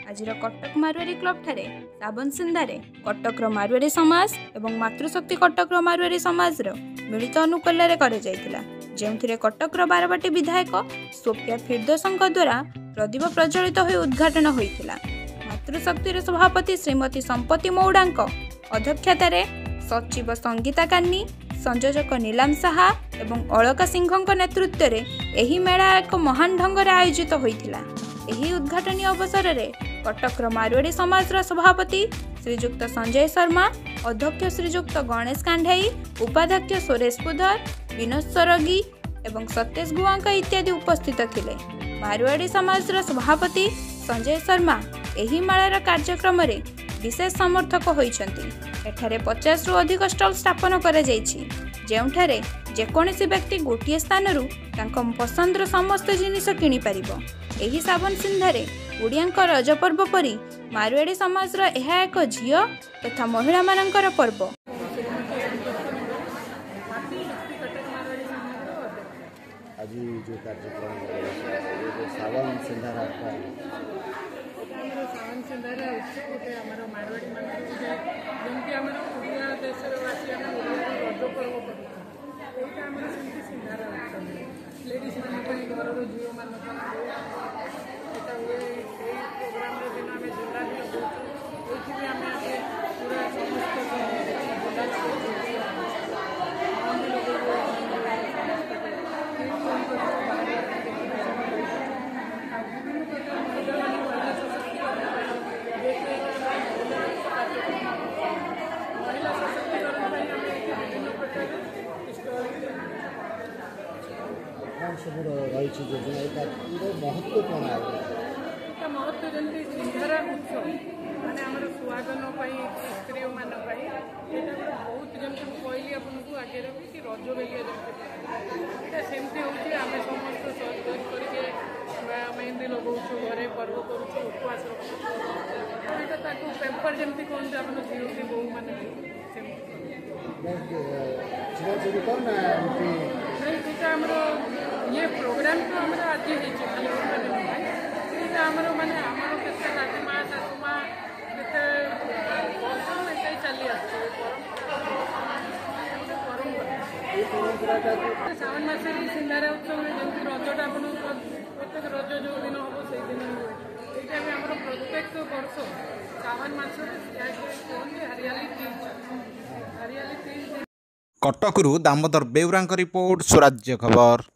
आजिर Cuttack मारुआरी club ठारे साबन सिंधारे कटक मारुआरी समाज एवं मातृशक्ति कटक मारुआरी समाज मिलित अनुकूल्य जो कटक बारवाटी विधायक सोफिया फिरदोसंक द्वारा प्रदीप प्रज्वलित हो उद्घाटन होता। मातृशक्तिर सभापति श्रीमती संपत्ति मौड़ा अध्यक्षतार सचिव संगीता कान्नी संयोजक नीलाम साहा एवं अलका सिंह नेतृत्व में यह मेला एक महान ढंग से आयोजित होता। यही उद्घाटन अवसर में कटक मारुआड़ी समाज सभापति श्रीजुक्त संजय शर्मा, अध्यक्ष श्रीजुक्त गणेश कांढाई, उपाध्यक्ष सुरेश पुधर, विनोद सरगी एवं सतेश गुआ इत्यादि उपस्थित थिले। मारुआड़ी समाज सभापति संजय शर्मा यही मेलार कार्यक्रम में विशेष समर्थक होइछंती। एठारे 50 रु अधिक स्टल स्थापन करा जायछि, जेउठारे जेकोसी व्यक्ति गोटे स्थान पसंदर समस्त जिनिस किनि पारिबो। एही साबन सिंधारे ओडियांक रज पर्व परी मारुआड़ी समाज यह एक झियो तथा महिला मानकर पर्व। आज जो कार्यक्रम सावन सिंधारा सावन सिंधारा उत्सव मारवाड़ी जमी आम ओडिया देशवासी रज पर्व यहाँ सिंधारा उत्सव लेडीज मान घर झील मान हुए प्रोग्राम दिन आम झूला भी लगुचु ये आम पूरा सब रही योजना महत्व कौन है? महत्व जमी सिंधारा उत्सव माने आम सुहागन स्त्री मान बहुत जमी कहली आपको आगे कि रज बेलिया जमी सेमती होम समस्त सज करके मेहंदी लगाऊँ घरे पर्व करुँ उपवास रखुँ पेपर जमी कहते आप झील की बोहू मैंने ये प्रोग्राम तो हमारे आज आमर माने दादी माँ शाशु माँ चली सावन मस सिंधारा उत्सव जमी रजटा आप प्रत्येक रज जो दिन हम से दिन हुए यहाँ आम प्रत्येक वर्ष सावन मस हरियाली तीज कटकरू दामोदर बेउरांक रिपोर्ट स्वराज्य खबर।